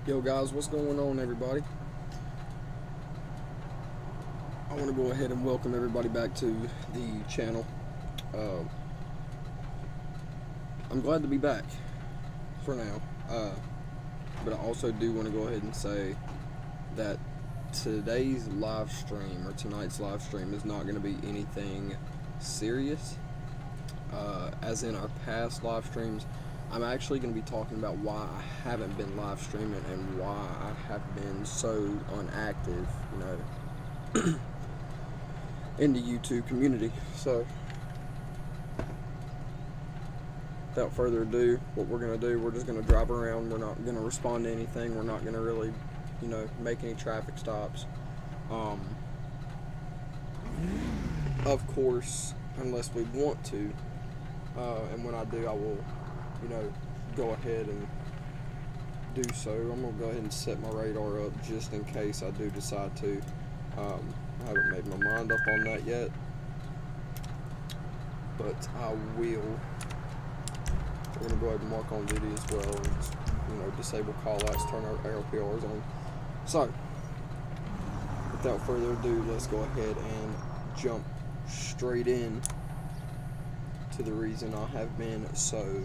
Yo guys, what's going on everybody? I want to go ahead and welcome everybody back to the channel. I'm glad to be back for now, but I also do want to go ahead and say that today's live stream, or tonight's live stream, is not going to be anything serious. As in our past live streams, I'm actually going to be talking about why I haven't been live streaming and why I have been so inactive, in the YouTube community. So, without further ado, what we're going to do, we're just going to drive around. We're not going to respond to anything. We're not going to really, make any traffic stops. Of course, unless we want to. And when I do, I will, go ahead and do so. I'm going to go ahead and set my radar up just in case I do decide to. I haven't made my mind up on that yet, but I will. We're going to go ahead and mark on duty as well, and just, disable call-outs, turn our ARPRs on. So, without further ado, let's go ahead and jump straight in to the reason I have been so,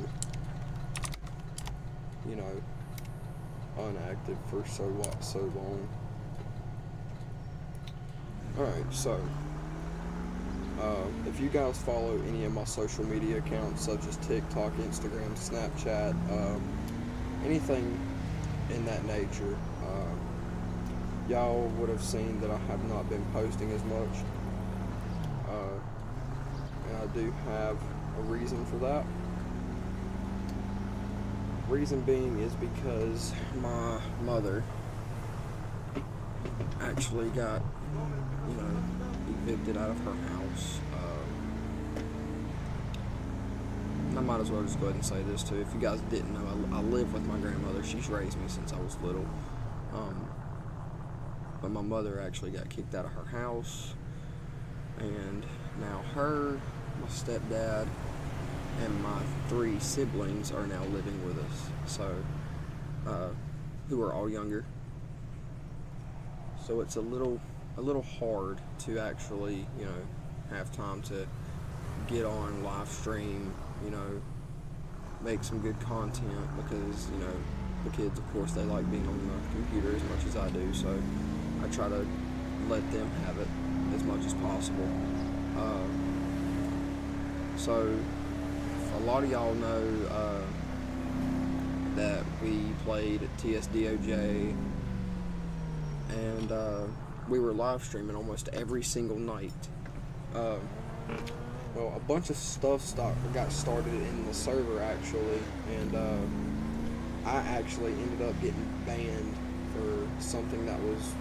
inactive for so long. Alright, so, if you guys follow any of my social media accounts, such as TikTok, Instagram, Snapchat, anything in that nature, y'all would have seen that I have not been posting as much, and I do have a reason for that. Reason being is because my mother actually got, evicted out of her house. I might as well just go ahead and say this too. If you guys didn't know, I live with my grandmother. She's raised me since I was little. But my mother actually got kicked out of her house, and now her, my stepdad, and my 3 siblings are now living with us. So, who are all younger. So it's a little hard to actually, have time to get on live stream, make some good content, because, the kids, of course, they like being on the computer as much as I do, so I try to let them have it as much as possible. So, a lot of y'all know that we played TSDOJ, and we were live streaming almost every single night. Well, a bunch of stuff got started in the server actually, and I actually ended up getting banned for something that was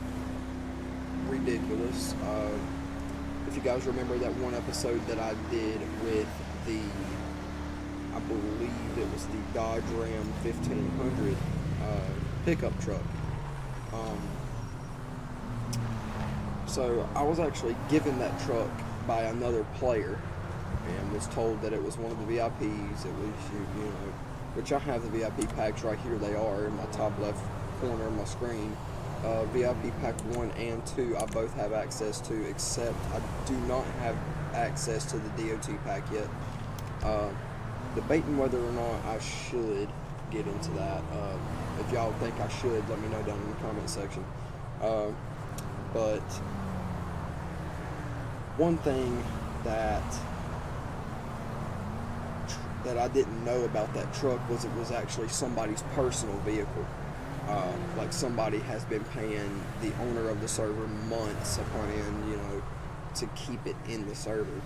ridiculous. If you guys remember that one episode that I did with I believe it was the Dodge Ram 1500 pickup truck. So I was actually given that truck by another player, and was told that it was one of the VIPs. It was, which I have the VIP packs right here. They are in my top left corner of my screen. VIP pack 1 and 2 I both have access to, except I do not have access to the DOT pack yet. Debating whether or not I should get into that. If y'all think I should, let me know down in the comment section. But one thing that I didn't know about that truck was it was actually somebody's personal vehicle. Like somebody has been paying the owner of the server months upon end, to keep it in the server.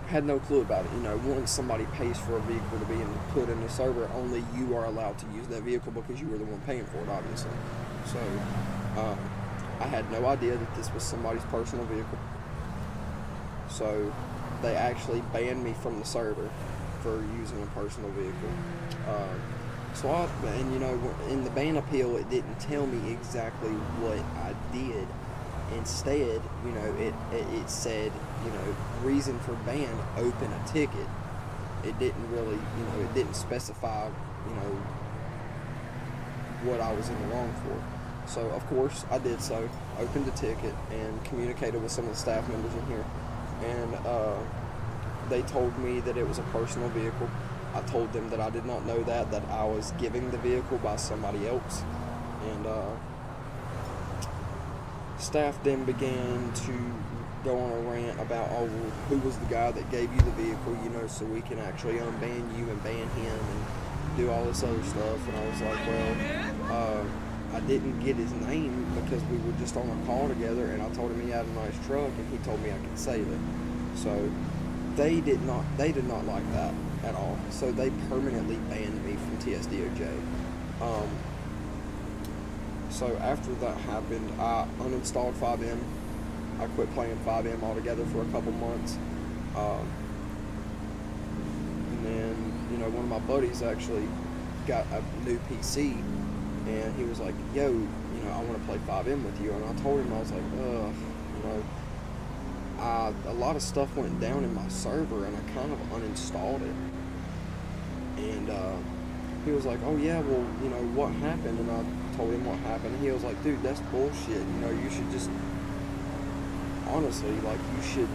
Had no clue about it. Once somebody pays for a vehicle to be put in the server, only you are allowed to use that vehicle because you were the one paying for it, obviously. So, I had no idea that this was somebody's personal vehicle. So, they actually banned me from the server for using a personal vehicle. In the ban appeal, it didn't tell me exactly what I did. Instead, it said, reason for ban, open a ticket. It didn't really, it didn't specify, what I was in the wrong for. So, of course, I did so, opened a ticket, and communicated with some of the staff members in here. And they told me that it was a personal vehicle. I told them that I did not know that I was giving the vehicle by somebody else. And staff then began to go on a rant about, oh, well, who was the guy that gave you the vehicle, so we can actually unban you and ban him and do all this other stuff. And I was like, well, I didn't get his name because we were just on a call together, and I told him he had a nice truck, and he told me I could save it. So they did not like that at all. So they permanently banned me from TSDOJ. So after that happened, I uninstalled FiveM. I quit playing FiveM altogether for a couple months. And then, one of my buddies actually got a new PC, and he was like, yo, I want to play FiveM with you. And I told him, I was like, a lot of stuff went down in my server, and I kind of uninstalled it. And he was like, oh yeah, well, what happened? And I told him what happened, and he was like, dude, that's bullshit. You should just, honestly, you should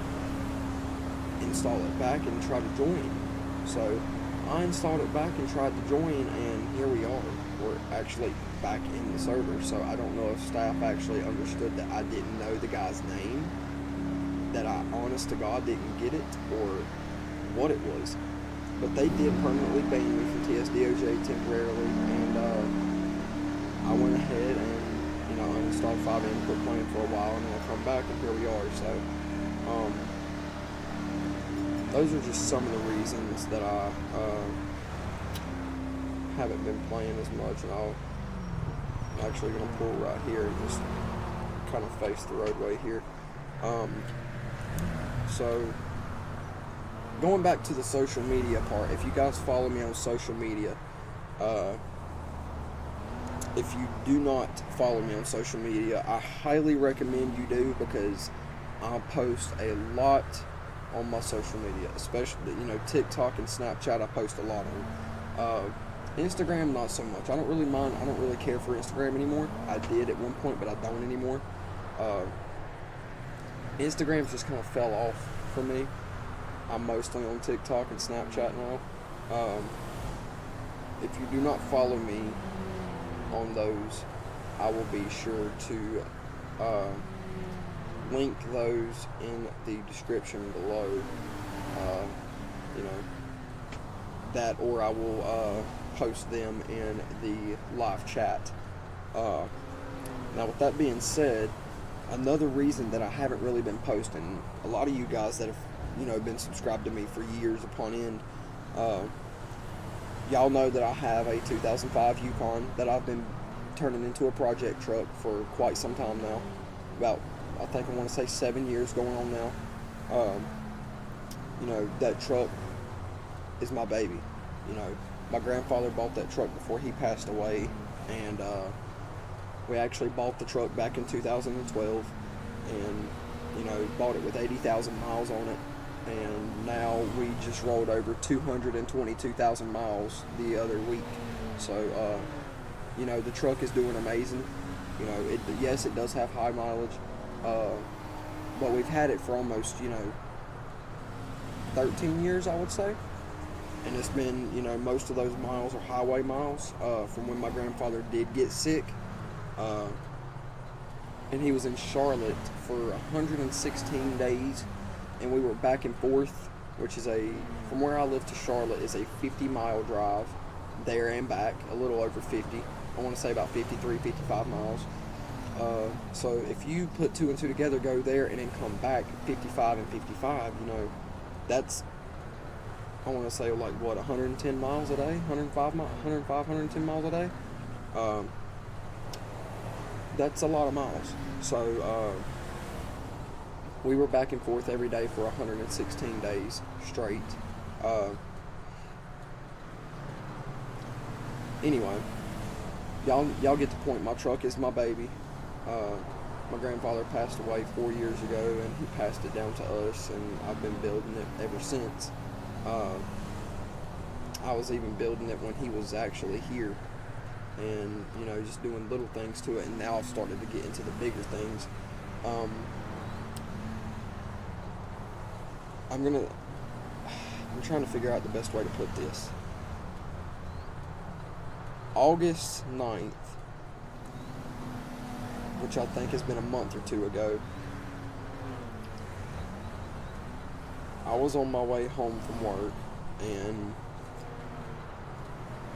install it back and try to join. So I installed it back and tried to join, and here we are. We're actually back in the server. So I don't know if staff actually understood that I didn't know the guy's name, that I, honest to God, didn't get it, or what it was. But they did permanently ban me from TSDOJ temporarily, and I went ahead and uninstalled FiveM, quit playing for a while, and then I come back, and here we are. So those are just some of the reasons that I haven't been playing as much. And I'm actually going to pull right here and just kind of face the roadway here. So going back to the social media part, if you guys follow me on social media, if you do not follow me on social media, I highly recommend you do, because I post a lot on my social media, especially, TikTok and Snapchat I post a lot on. Instagram, not so much. I don't really mind. I don't really care for Instagram anymore. I did at one point, but I don't anymore. Instagram's just kind of fell off for me. I'm mostly on TikTok and Snapchat now. If you do not follow me on those, I will be sure to link those in the description below. That, or I will post them in the live chat. Now, with that being said, another reason that I haven't really been posting, a lot of you guys that have been subscribed to me for years upon end, y'all know that I have a 2005 Yukon that I've been turning into a project truck for quite some time now. About, I think I want to say 7 years going on now. That truck is my baby. My grandfather bought that truck before he passed away, and we actually bought the truck back in 2012, and bought it with 80,000 miles on it. And now we just rolled over 222,000 miles the other week. So, the truck is doing amazing. Yes, it does have high mileage, but we've had it for almost, 13 years, I would say. And it's been, most of those miles are highway miles, from when my grandfather did get sick. And he was in Charlotte for 116 days. And we were back and forth, which is from where I live to Charlotte is a 50-mile drive there and back, a little over 50. I want to say about 53, 55 miles. So if you put two and two together, go there and then come back 55 and 55, that's, I want to say, 110 miles a day, 110 miles a day. That's a lot of miles. So, we were back and forth every day for 116 days straight. Anyway, y'all get the point. My truck is my baby. My grandfather passed away 4 years ago, and he passed it down to us, and I've been building it ever since. I was even building it when he was actually here. and you know, just doing little things to it. And now I've started to get into the bigger things. I'm trying to figure out the best way to put this. August 9th, which I think has been a month or two ago, I was on my way home from work, and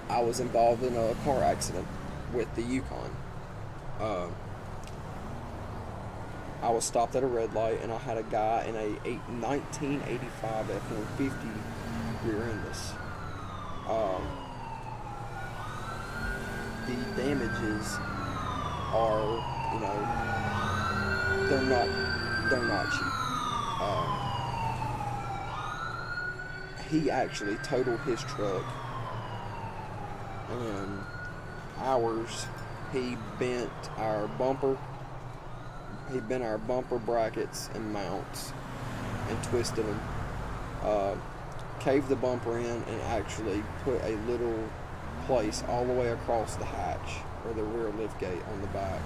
I was involved in a car accident with the Yukon. I was stopped at a red light, and I had a guy in a 1985 F-150 rear end us. The damages are, you know, they're not cheap. He actually totaled his truck, and ours, he bent our bumper brackets and mounts and twisted them, caved the bumper in, and actually put a little place all the way across the hatch or the rear lift gate on the back.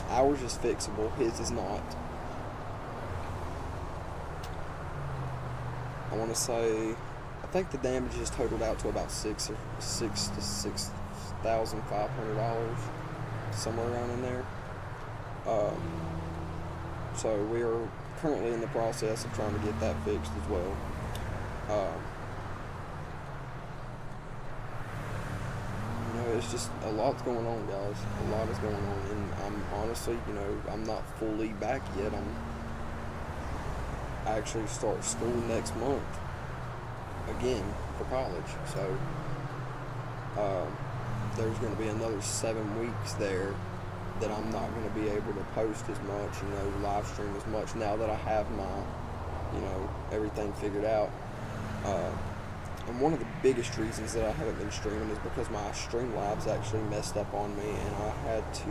Ours is fixable, his is not. I want to say, I think the damage is totaled out to about $6,500, somewhere around in there. So we are currently in the process of trying to get that fixed as well. You know, it's just a lot's going on, guys. A lot is going on, and I'm honestly, you know, I'm not fully back yet. I actually start school next month again for college, so there's going to be another 7 weeks there that I'm not going to be able to post as much, you know, live stream as much now that I have my, you know, everything figured out. And one of the biggest reasons that I haven't been streaming is because my Streamlabs actually messed up on me, and I had to,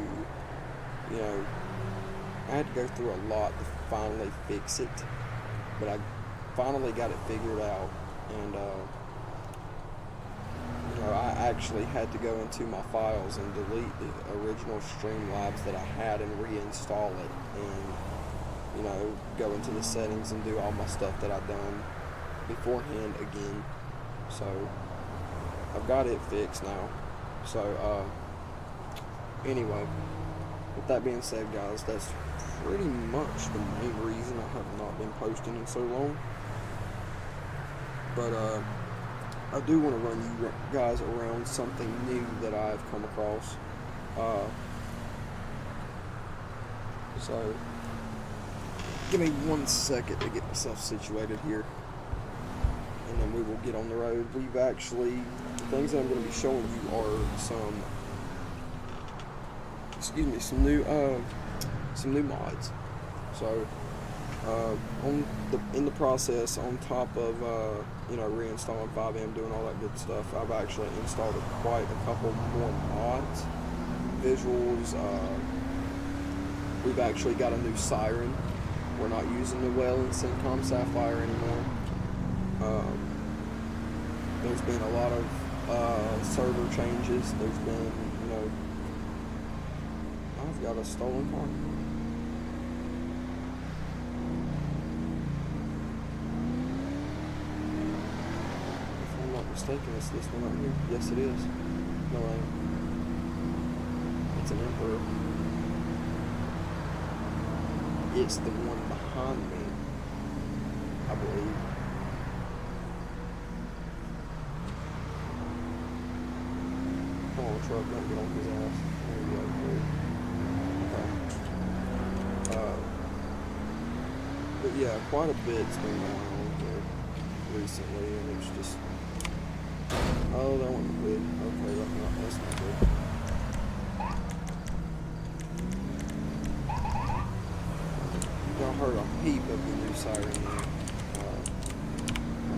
you know, I had to go through a lot to finally fix it, but I finally got it figured out, and you know, I actually had to go into my files and delete the original Streamlabs that I had and reinstall it, and, you know, go into the settings and do all my stuff that I've done beforehand again. So I've got it fixed now. So anyway, with that being said, guys, that's pretty much the main reason I have not been posting in so long. But I do want to run you guys around something new that I've come across. So give me 1 second to get myself situated here, and then we will get on the road. We've actually, the things that I'm going to be showing you are some new mods. So in the process, on top of you know, reinstalling FiveM, doing all that good stuff, I've actually installed quite a couple more mods, visuals. We've actually got a new siren. We're not using the well in Syncom Sapphire anymore. There's been a lot of server changes. There's been, you know, I've got a stolen car. If I'm not mistaken, it's this one right here. Yes, it is. No, I ain't. It's an Emperor. It's the one behind me, I believe. Come on, truck, don't get on his ass. There you go, okay. But yeah, quite a bit's been going on here recently, and it's just, oh, that one's good. Okay, that's not good. I heard a heap of the new siren there.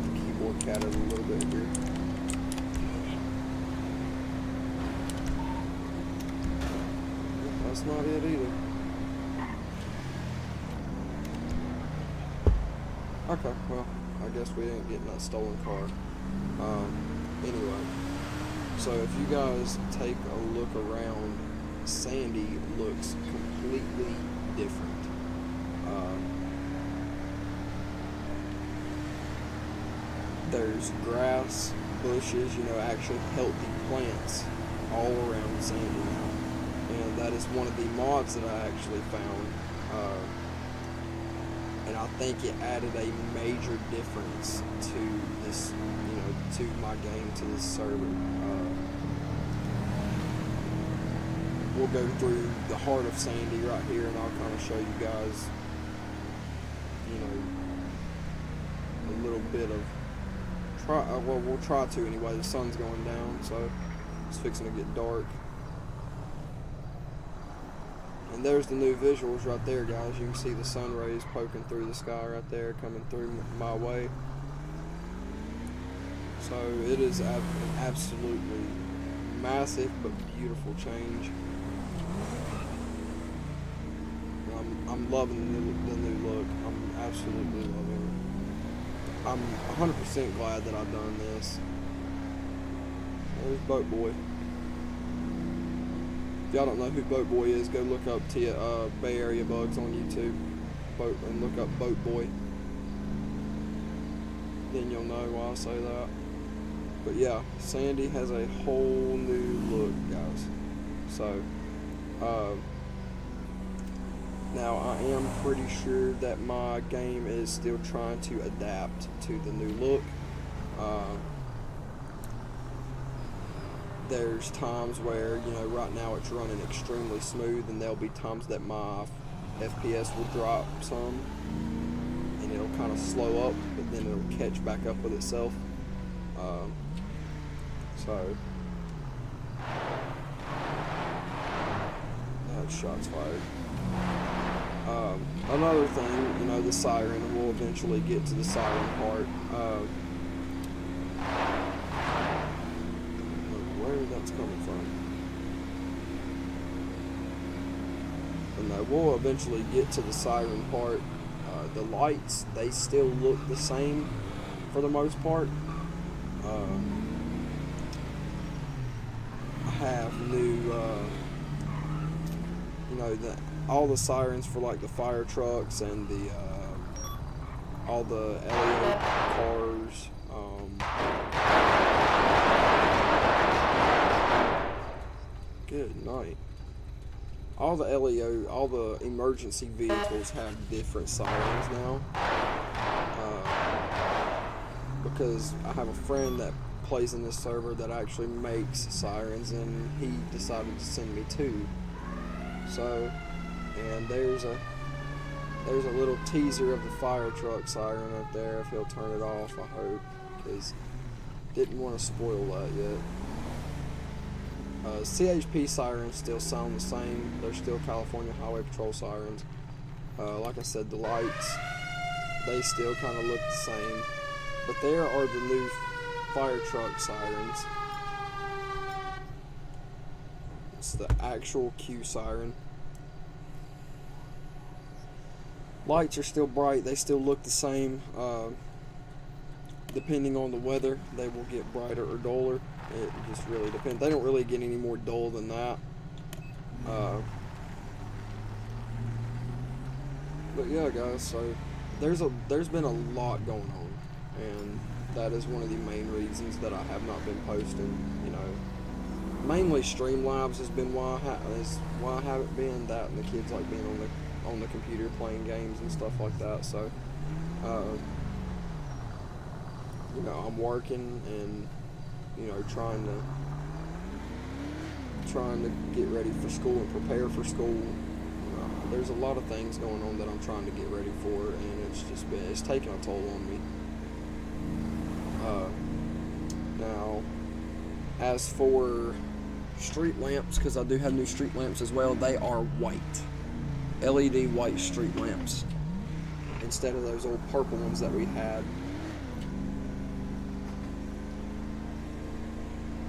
The keyboard catted a little bit here. That's not it either. Okay, well, I guess we ain't getting that stolen car. Anyway, So if you guys take a look around, Sandy looks completely different. There's grass, bushes, actually healthy plants all around Sandy now. And that is one of the mods that I actually found. And I think it added a major difference to this, to my game, to this server. We'll go through the heart of Sandy right here, and I'll kind of show you guys, a little bit of. Well, we'll try to anyway. The sun's going down, so it's fixing to get dark. And there's the new visuals right there, guys. You can see the sun rays poking through the sky right there, coming through my way. So it is an absolutely massive but beautiful change. I'm loving the new look. I'm absolutely loving it. I'm 100% glad that I've done this. There's Boat Boy. If y'all don't know who Boat Boy is, go look up Bay Area Bugs on YouTube. And look up Boat Boy. Then you'll know why I say that. But yeah, Sandy has a whole new look, guys. So, now I am pretty sure that my game is still trying to adapt to the new look. There's times where, right now it's running extremely smooth, and there'll be times that my FPS will drop some, and it'll kind of slow up, but then it'll catch back up with itself. So, that shot's fired. Another thing, the siren, we'll eventually get to the siren part. Where that's coming from. And we'll eventually get to the siren part. The lights, they still look the same for the most part. I have new, all the sirens for like the fire trucks and the all the LED cars. Good night. All the LEO, all the emergency vehicles have different sirens now. Because I have a friend that plays in this server that actually makes sirens, and he decided to send me two. So, and there's a little teaser of the fire truck siren up there. If he'll turn it off, I hope, because didn't want to spoil that yet. CHP sirens still sound the same. They're still California Highway Patrol sirens. Like I said, the lights, they still kind of look the same. But there are the new fire truck sirens. It's the actual Q siren. Lights are still bright. They still look the same. Depending on the weather, they will get brighter or duller. It just really depends. They don't really get any more dull than that. But yeah, guys, so there's been a lot going on, and that is one of the main reasons that I have not been posting. Mainly Streamlabs has been why I haven't been. That, and the kids like being on the computer playing games and stuff like that. So, I'm working and trying to get ready for school and prepare for school. There's a lot of things going on that I'm trying to get ready for, and it's taking a toll on me. Now, as for street lamps, because I do have new street lamps as well, they are white, LED white street lamps instead of those old purple ones that we had.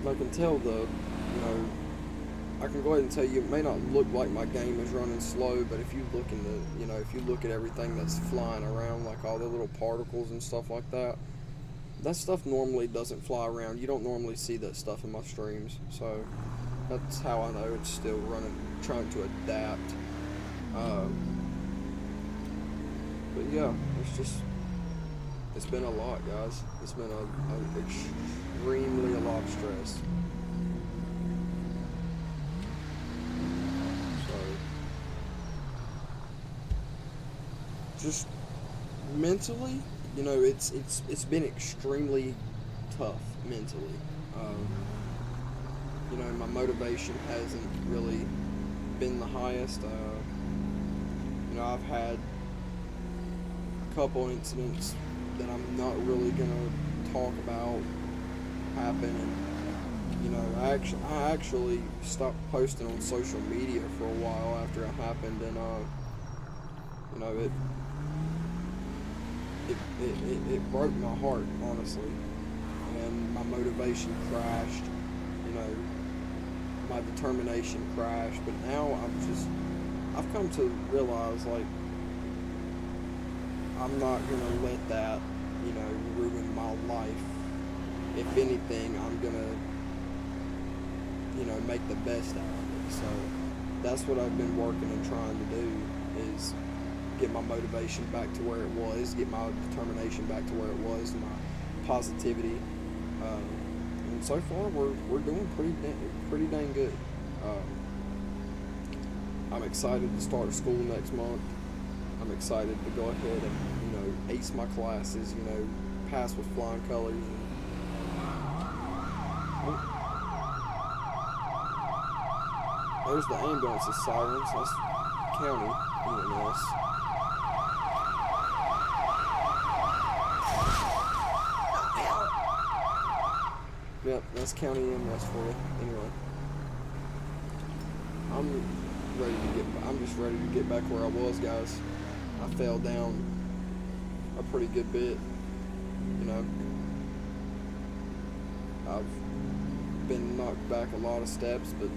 I can tell I can go ahead and tell you, it may not look like my game is running slow, but if you look if you look at everything that's flying around, like all the little particles and stuff like that, that stuff normally doesn't fly around. You don't normally see that stuff in my streams, so that's how I know it's still running, trying to adapt. But yeah, it's been a lot, guys. It's been extremely a lot of stress. So, just mentally, it's been extremely tough mentally. My motivation hasn't really been the highest. I've had a couple incidents that I'm not really gonna talk about happen, and I actually stopped posting on social media for a while after it happened, and it broke my heart, honestly, and my motivation crashed, my determination crashed. But now I've come to realize, like, I'm not gonna let that, ruin my life. If anything, I'm gonna, make the best out of it. So that's what I've been working and trying to do, is get my motivation back to where it was, get my determination back to where it was, and my positivity. And so far, we're doing pretty dang good. I'm excited to start school next month. I'm excited to go ahead and, ace my classes, pass with flying colors. There's the ambulance's sirens. That's county EMS. Yep, that's county EMS for you. Anyway, I'm just ready to get back where I was, guys. I fell down a pretty good bit, I've been knocked back a lot of steps, but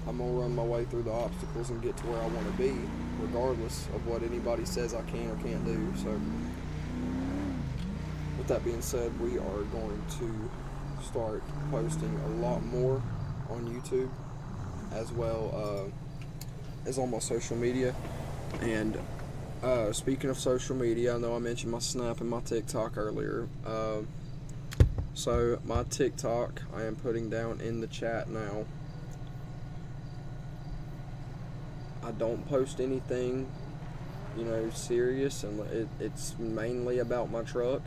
I'm gonna run my way through the obstacles and get to where I want to be, regardless of what anybody says I can or can't do. So, with that being said, we are going to start posting a lot more on YouTube, as well as on my social media. And speaking of social media, I know I mentioned my Snap and my TikTok earlier. So my TikTok, I am putting down in the chat now. I don't post anything, serious, and it's mainly about my truck.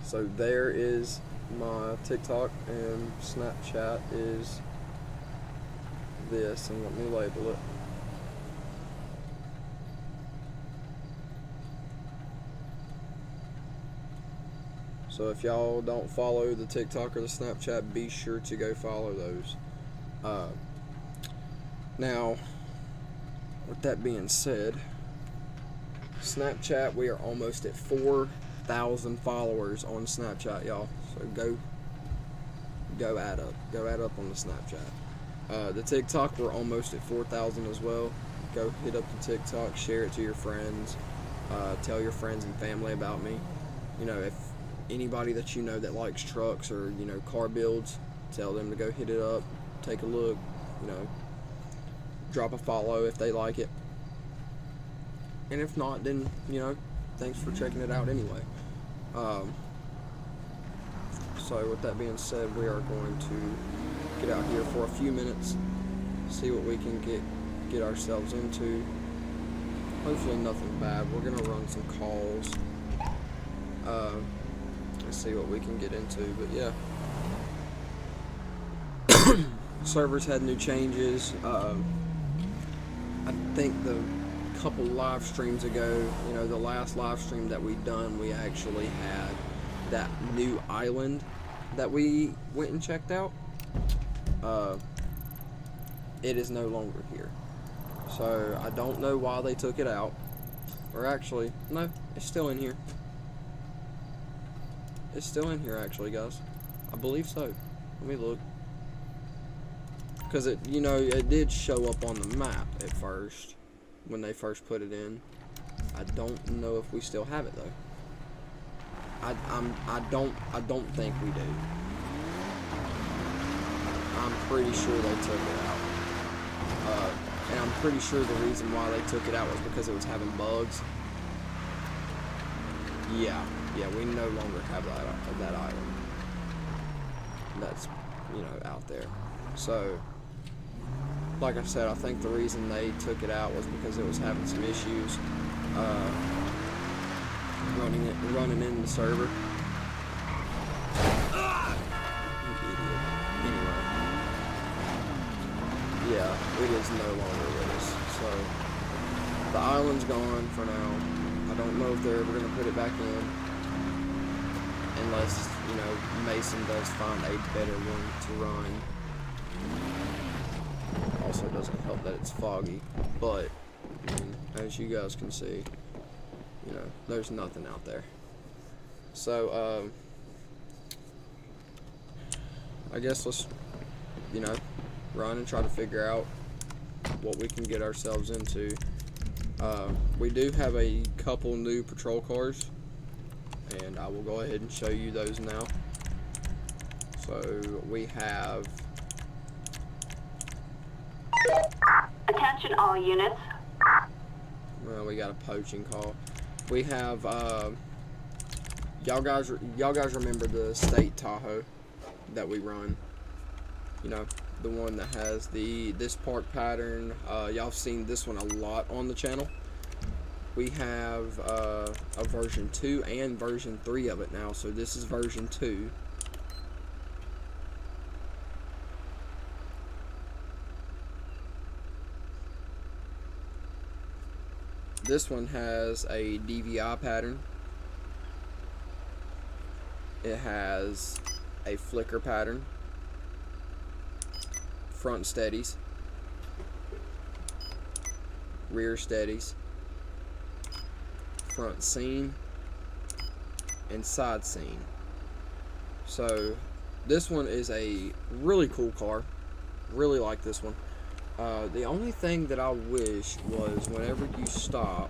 So there is my TikTok, and Snapchat is this, and let me label it. So if y'all don't follow the TikTok or the Snapchat, be sure to go follow those. Now, with that being said, Snapchat, we are almost at 4,000 followers on Snapchat, y'all. So go add up on the Snapchat. The TikTok, we're almost at 4,000 as well. Go hit up the TikTok, share it to your friends, tell your friends and family about me. If anybody that that likes trucks or car builds, tell them to go hit it up, take a look, drop a follow if they like it, and if not, then thanks for checking it out anyway. So with that being said, we are going to get out here for a few minutes, see what we can get ourselves into. Hopefully nothing bad. We're gonna run some calls, and see what we can get into. But yeah, servers had new changes. I think the couple live streams ago, the last live stream that we done, we actually had that new island that we went and checked out. It is no longer here. So I don't know why they took it out. Or actually, no, it's still in here. It's still in here actually, guys. I believe so. Let me look. Because it did show up on the map at first, when they first put it in. I don't know if we still have it though. I don't think we do. I'm pretty sure they took it out. And I'm pretty sure the reason why they took it out was because it was having bugs. Yeah, we no longer have that item. That's, out there. So, like I said, I think the reason they took it out was because it was having some issues running in the server. Yeah, it is no longer with us. So the island's gone for now. I don't know if they're ever going to put it back in, unless Mason does find a better one to run. Also doesn't help that it's foggy, but as you guys can see, there's nothing out there. So I guess let's run and try to figure out what we can get ourselves into. We do have a couple new patrol cars, and I will go ahead and show you those now. So we have... Attention all units. Well, we got a poaching call. We have y'all guys remember the state Tahoe that we run? The one that has this park pattern. Y'all have seen this one a lot on the channel. We have a version 2 and version 3 of it now, so this is version 2. This one has a DVI pattern. It has a flicker pattern, front steadies, rear steadies, front scene, and side scene. So this one is a really cool car. Really like this one. The only thing that I wish was whenever you stop,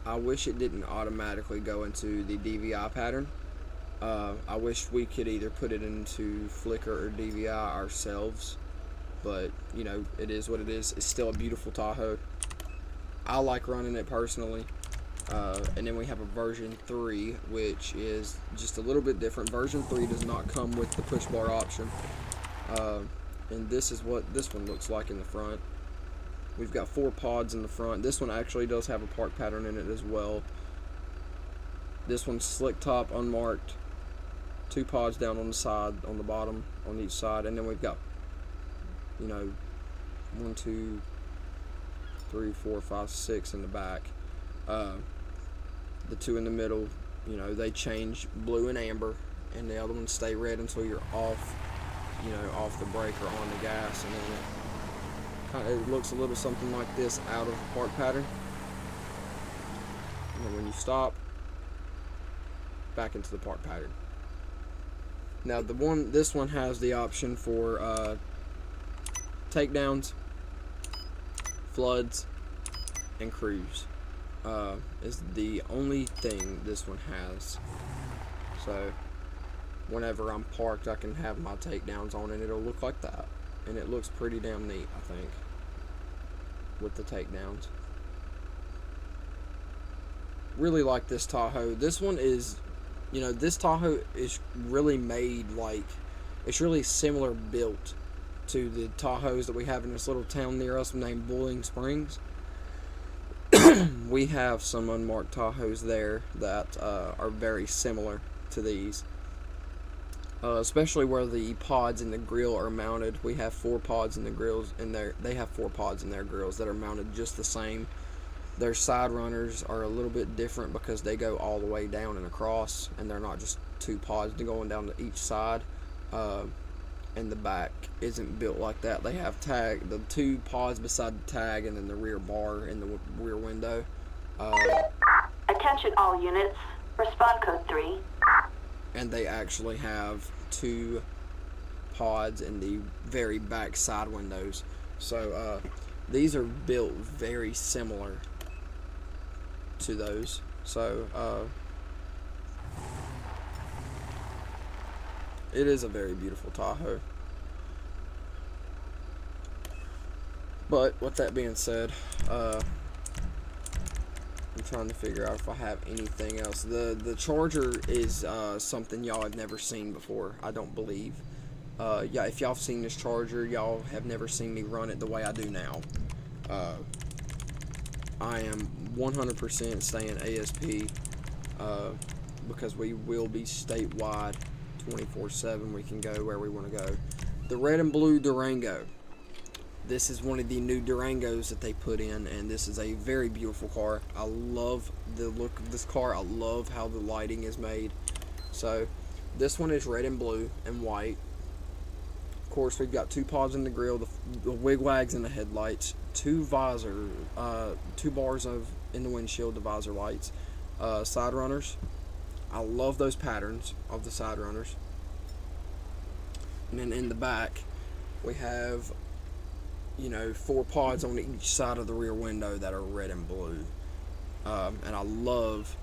I wish it didn't automatically go into the DVI pattern. I wish we could either put it into flicker or DVI ourselves, but it is what it is. It's still a beautiful Tahoe. I like running it personally. And then we have a version 3, which is just a little bit different. Version 3 does not come with the push bar option. And this is what this one looks like in the front. We've got 4 pods in the front. This one actually does have a park pattern in it as well. This one's slick top, unmarked. 2 pods down on the side, on the bottom, on each side. And then we've got, 1, 2, 3, 4, 5, 6 in the back. The 2 in the middle, they change blue and amber. And the other ones stay red until you're off the brake or on the gas, and then it looks a little something like this out of the park pattern. And then when you stop, back into the park pattern. Now this one has the option for takedowns, floods, and cruise. Is the only thing this one has. So whenever I'm parked, I can have my takedowns on and it'll look like that. And it looks pretty damn neat, I think, with the takedowns. Really like this Tahoe. This one is, this Tahoe is really made it's really similar built to the Tahoes that we have in this little town near us named Boiling Springs. We have some unmarked Tahoes there that are very similar to these. Especially where the pods in the grill are mounted. We have 4 pods in the grills, and they have 4 pods in their grills that are mounted just the same. Their side runners are a little bit different because they go all the way down and across, and they're not just 2 pods going down to each side. And the back isn't built like that. They have the 2 pods beside the tag, and then the rear bar in the rear window. Attention all units. Respond code 3. And they actually have 2 pods in the very back side windows. So these are built very similar to those. So it is a very beautiful Tahoe. But with that being said, I'm trying to figure out if I have anything else. The Charger is something y'all have never seen before, I don't believe. Yeah, if y'all have seen this Charger, y'all have never seen me run it the way I do now. I am 100% staying ASP because we will be statewide 24/7. We can go where we want to go. The red and blue Durango. This is one of the new Durangos that they put in, and this is a very beautiful car. I love the look of this car. I love how the lighting is made. So this one is red and blue and white. Of course, we've got 2 pods in the grill, the wigwags in the headlights, 2 bars of in the windshield, the visor lights, side runners. I love those patterns of the side runners. And then in the back, we have, 4 pods on each side of the rear window that are red and blue. And I love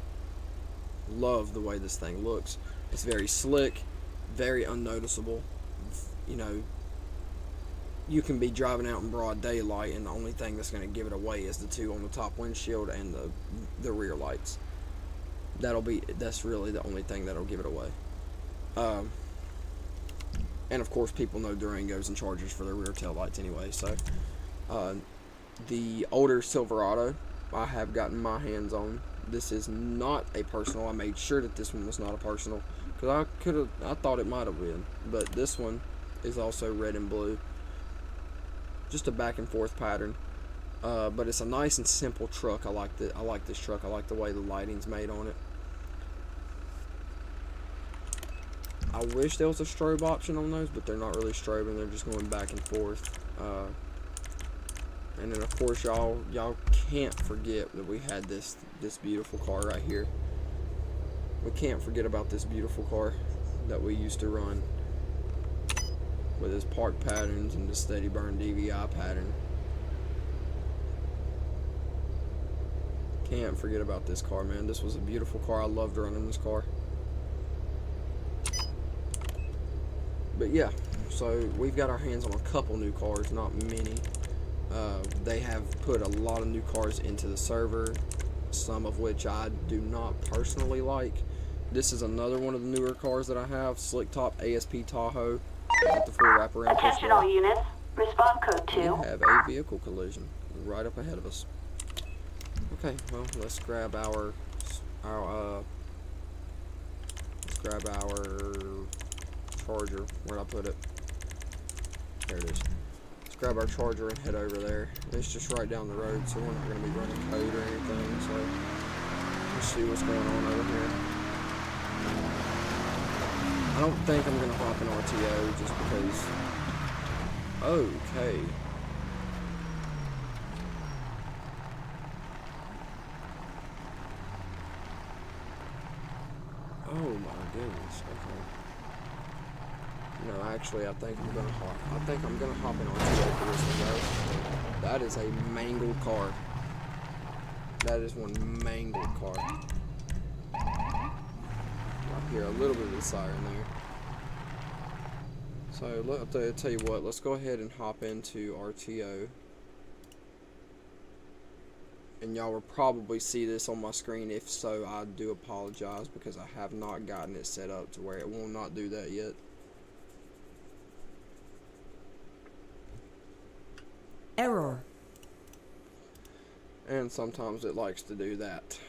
the way this thing looks. It's very slick, very unnoticeable. You can be driving out in broad daylight, and the only thing that's going to give it away is the 2 on the top windshield and the rear lights. That's really the only thing that'll give it away. And of course, people know Durangos and Chargers for their rear tail lights anyway. So the older Silverado I have gotten my hands on. This is not a personal. I made sure that this one was not a personal, because I thought it might have been, but this one is also red and blue. Just a back and forth pattern, but it's a nice and simple truck. I like this truck. I like the way the lighting's made on it. I wish there was a strobe option on those, but they're not really strobing. They're just going back and forth. And then of course y'all can't forget that we had this beautiful car right here. We can't forget about this beautiful car that we used to run, with his park patterns and the steady burn DVI pattern. Can't forget about this car, man. This was a beautiful car. I loved running this car. But yeah, so we've got our hands on a couple new cars, not many. They have put a lot of new cars into the server, some of which I do not personally like. This is another one of the newer cars that I have, slick top ASP Tahoe with the full wraparound. Attention all units, respond code 2. We have a vehicle collision right up ahead of us. Okay, well, let's grab our Charger. Where'd I put it? There it is. Let's grab our Charger and head over there. It's just right down the road, so we're not going to be running code or anything. So let's see what's going on over here. I don't think I'm going to hop in RTO just because. Okay. Oh my goodness. Okay. No, actually, I think I'm gonna hop in RTO for this one, guys. That is a mangled car. That is one mangled car. I hear a little bit of the siren there. So I'll tell you what. Let's go ahead and hop into RTO. And y'all will probably see this on my screen. If so, I do apologize, because I have not gotten it set up to where it will not do that yet. Error. And sometimes it likes to do that.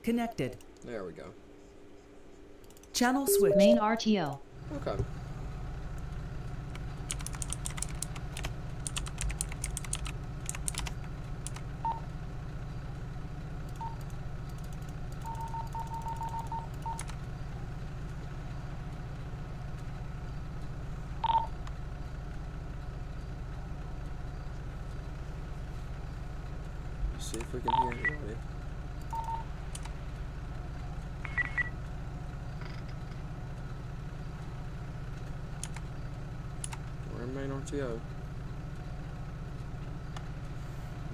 Connected. There we go. Channel switch. Main RTO. Okay. See if we can hear anybody. We're in main RTO.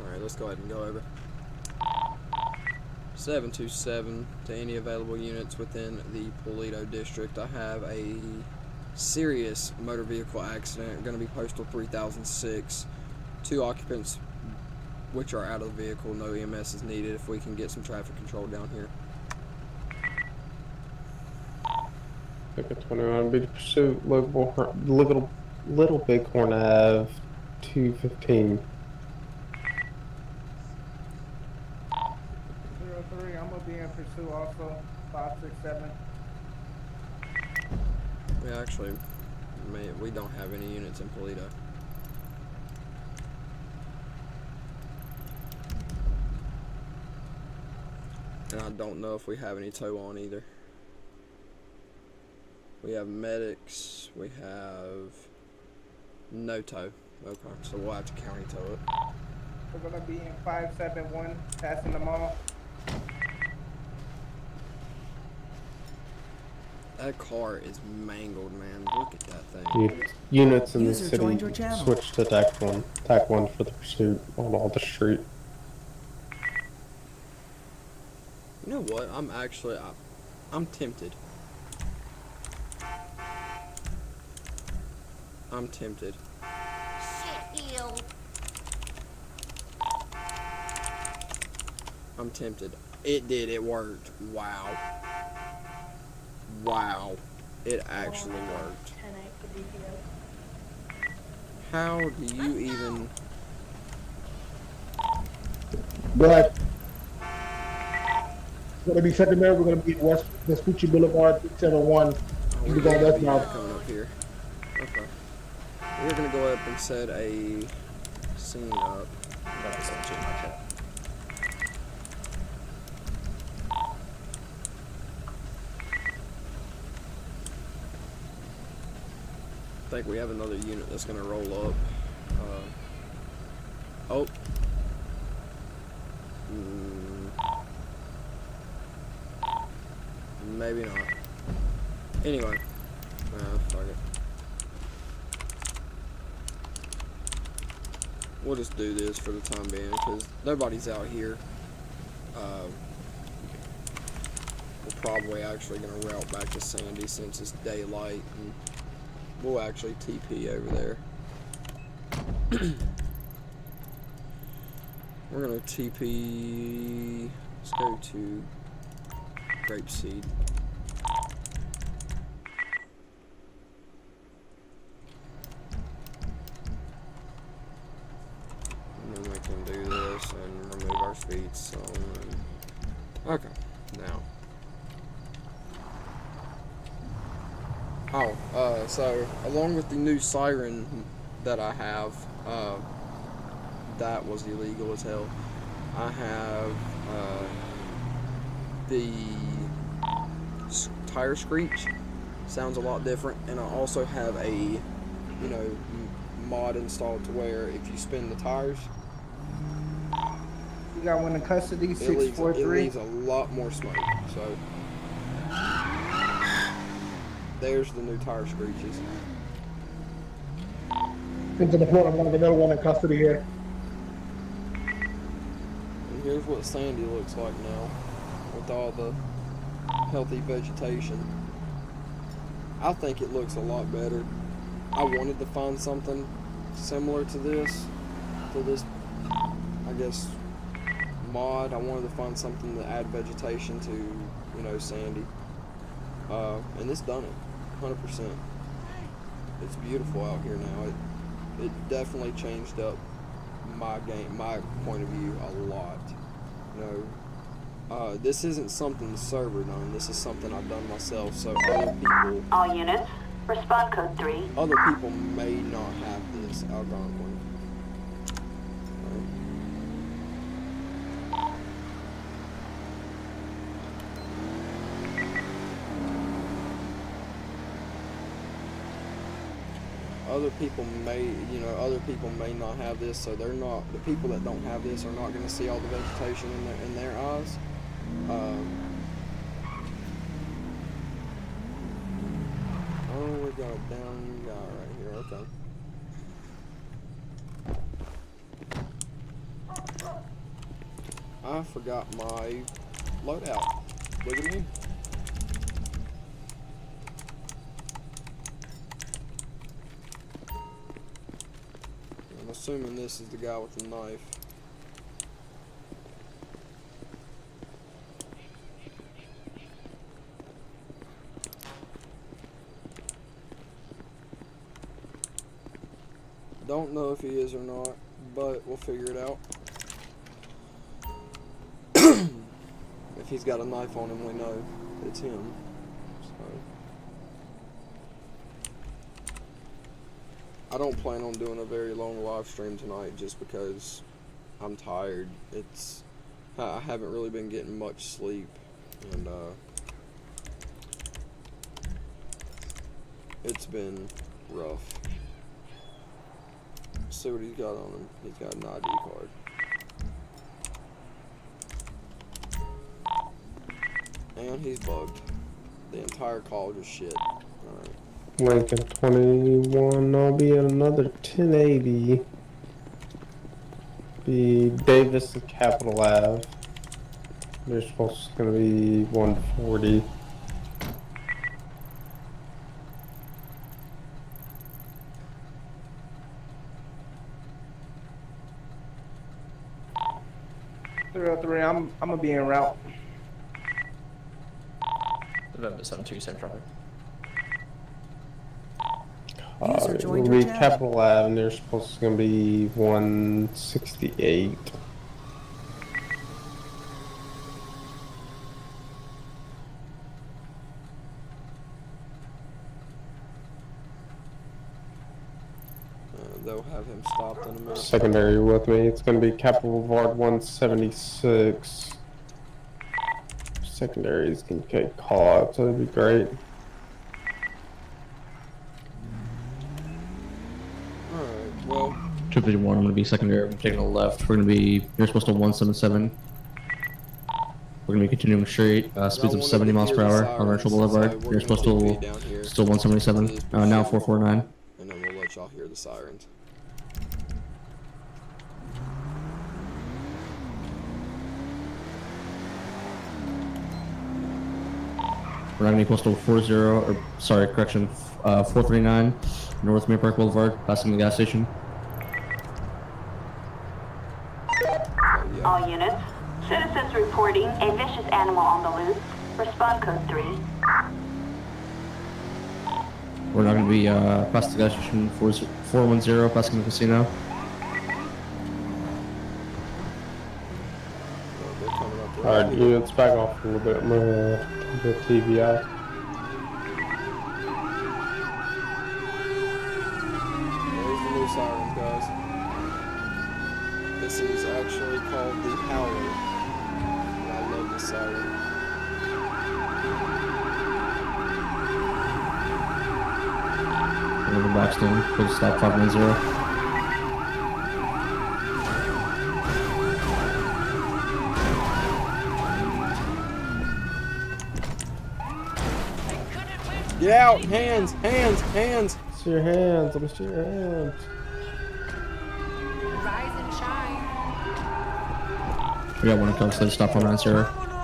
Alright, let's go ahead and go over. 727 to any available units within the Paleto district. I have a serious motor vehicle accident. Going to be postal 3006. 2 occupants which are out of the vehicle. No EMS is needed if we can get some traffic control down here. Ticket 21, be to pursuit, Little Bighorn Ave, 215. 03, I'm gonna be in pursuit also, 567. We don't have any units in Paleto. And I don't know if we have any tow on either. We have medics, we have no tow. Okay, so we'll have to county tow it. We're gonna be in 571, passing the mall. That car is mangled, man. Look at that thing. Units in the User joined your city channel. switch to TAC 1. TAC 1 for the pursuit on all the street. You know what? I'm tempted. I'm tempted. I'm tempted. It did. It worked. Wow. Wow. It actually worked. How do you even... But we're gonna be secondary. We're gonna be West Vespucci Boulevard, 671. We're We're going going to be west now. coming up here. Okay. We're going to go up and set a scene up. I think we have another unit that's going to roll up. Oh. Maybe not. Anyway. Fuck it. We'll just do this for the time being because nobody's out here. We're probably actually going to route back to Sandy since it's daylight, and we'll actually TP over there. We're going to TP. Let's go to Grapeseed. And then we can do this and remove our speed some. Okay, now. So along with the new siren that I have, that was illegal as hell. I have the tire screech, sounds a lot different, and I also have a, mod installed to where if you spin the tires, You got one in custody, it 643. leaves a lot more smoke. So there's the new tire screeches. Into the floor. I'm gonna get another one in custody here. And here's what Sandy looks like now, with all the healthy vegetation. I think it looks a lot better. I wanted to find something similar to this, I guess, mod. I wanted to find something to add vegetation to, Sandy. And it's done it, 100%. It's beautiful out here now. It definitely changed up my point of view a lot. This isn't something the server done. This is something I've done myself. So All units, respond code 3. other people may not have this algorithm. Other people may not have this, so they're not, the people that don't have this are not going to see all the vegetation in their eyes. Oh, we got a down guy right here. Okay. I forgot my loadout. Look at me. I'm assuming this is the guy with the knife. Don't know if he is or not, but we'll figure it out. If he's got a knife on him, we know it's him. So I don't plan on doing a very long live stream tonight just because I'm tired. I haven't really been getting much sleep, and it's been rough. Let's see what he's got on him. He's got an ID card. And he's bugged. The entire call just shit. Alright. Lincoln 21, I'll be at another 1080. Be Davis and Capitol Ave. They're supposed to be 140. I'm gonna be en route. November 72 Central. User It'll joined be your channel. Capitol Ave, and they're supposed to be 168. They'll have him stopped in a minute. Secondary with me. It's gonna be Capitol Boulevard 176. Secondaries can get caught, so that'd be great. Alright, well, 251, I'm going to be secondary. I'm taking a left. You're supposed to 177. We're going to be continuing straight. Speeds of 70 miles per hour on Rancho Boulevard. You're supposed to still 177. Now 449. and then we'll let y'all hear the sirens. We're not going to be postal 439 North Main Park Boulevard, passing the gas station. All units. Citizens reporting a vicious animal on the loose. Respond code 3. We're not going to be past the gas station 410, passing the casino. They're coming up right Alright, here. units, back off a little bit. I'm gonna put TV out. There's the new sirens, guys. This is actually called the Howler. And I love this siren. We're going to Boxton, please stop 510. Get out! Hands! Hands! Hands! It's your hands. Let me see your hands. Rise and shine. We got one account, so stop 490,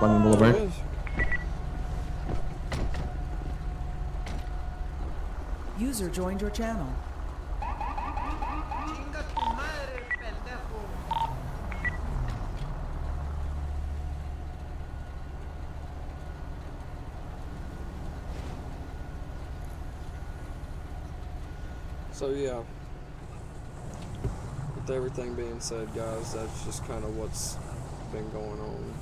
Lyman There it Boulevard. is. User joined your channel. So yeah, with everything being said, guys, that's just kind of what's been going on.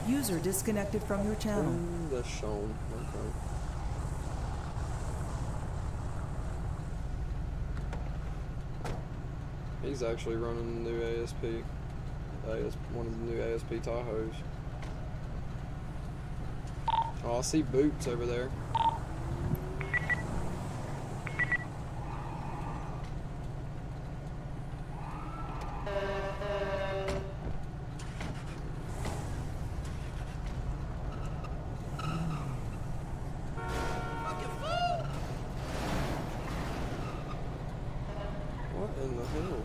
User disconnected from your channel. That's shown. Okay. He's actually running the new ASP. One of the new ASP Tahoes. Oh, I see Boots over there. What in the hell?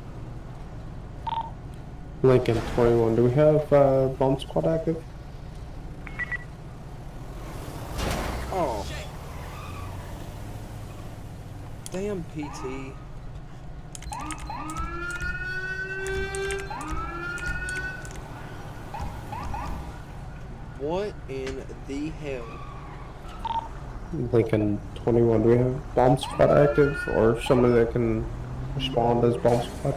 Lincoln 21. Do we have bomb squad active? Oh. Damn PT. What in the hell? Lincoln 21. Do we have bomb squad active or somebody that can respond as bomb squad?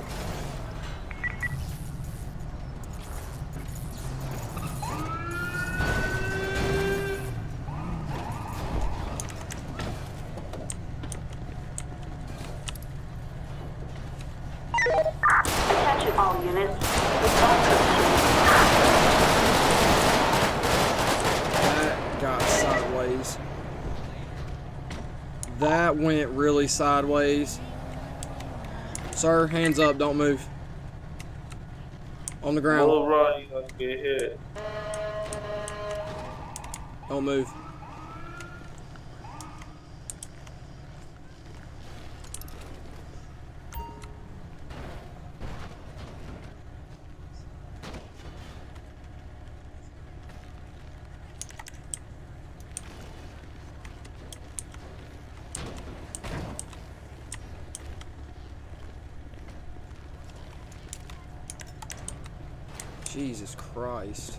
Attention all units. Response code That got sideways. That went really sideways. Sir, hands up, don't move. On the ground. Bull run, you gonna get hit. Don't move. Jesus Christ.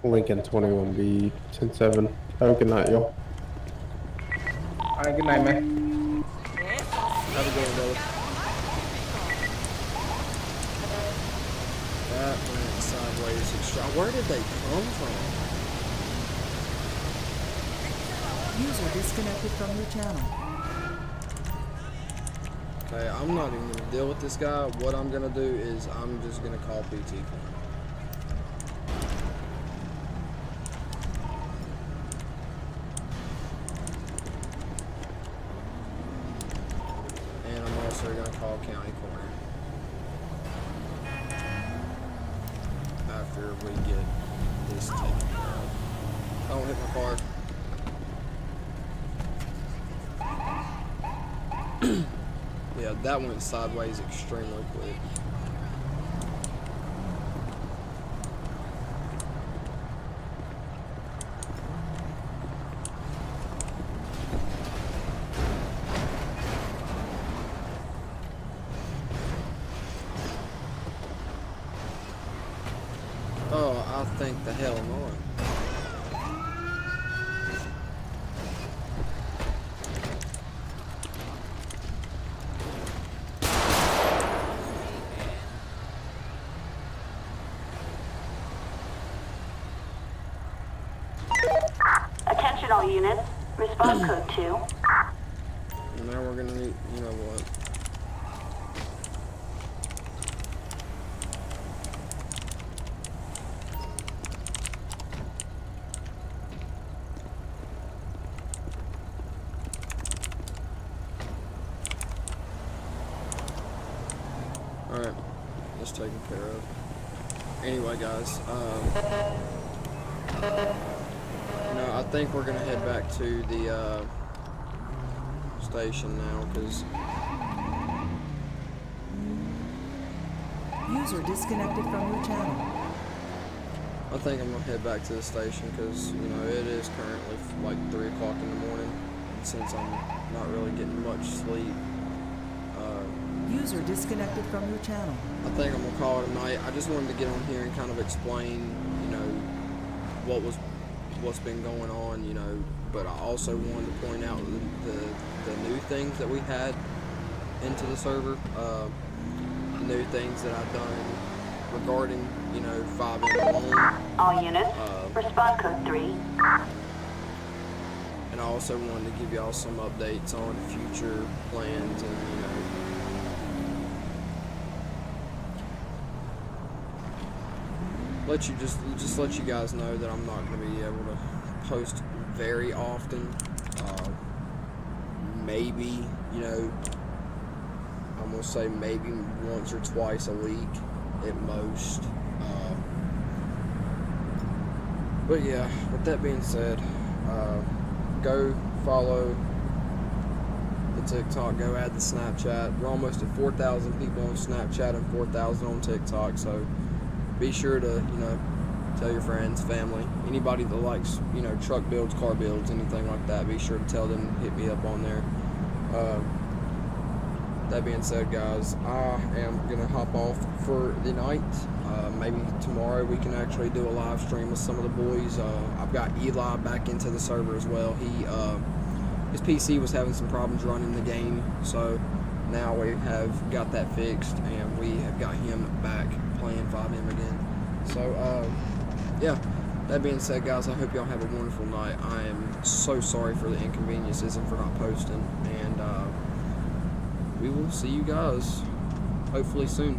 Lincoln 21B 10-7. Have a good night, y'all. Alright, good night, man. Have a good one, brother. That went sideways extra. Where did they come from? User disconnected from your channel. Okay, I'm not even gonna deal with this guy. What I'm gonna do is I'm just gonna call PT for him. And I'm also gonna call County Corner after we get this taken care of. Don't hit my car. Yeah, that went sideways extremely quick. Oh, I think the hell not. Attention all units. Response code 2. Now we're gonna need, you know what? Alright, that's taken care of. Anyway, guys, no, I think we're gonna head back to the station now, because User disconnected from your channel. I think I'm gonna head back to the station because, you know, it is currently like 3 o'clock in the morning, and since I'm not really getting much sleep, User disconnected from your channel. I think I'm gonna call it a night. I just wanted to get on here and kind of explain, you know, what's been going on, you know, but I also wanted to point out the new things that we had into the server, the new things that I've done regarding, you know, FiveM. All units. Response code 3. And I also wanted to give y'all some updates on future plans and, you know, just let you guys know that I'm not going to be able to post very often. Maybe, you know, I'm going to say maybe once or twice a week at most. But yeah, with that being said, go follow the TikTok, go add the Snapchat. We're almost at 4,000 people on Snapchat and 4,000 on TikTok, so be sure to, tell your friends, family, anybody that likes, truck builds, car builds, anything like that, be sure to tell them, hit me up on there. That being said, guys, I am going to hop off for the night. Maybe tomorrow we can actually do a live stream with some of the boys. I've got Eli back into the server as well. His PC was having some problems running the game, so now we have got that fixed, and we have got him back playing FiveM again. So, yeah, that being said, guys, I hope y'all have a wonderful night. I am so sorry for the inconveniences and for not posting, and we will see you guys hopefully soon.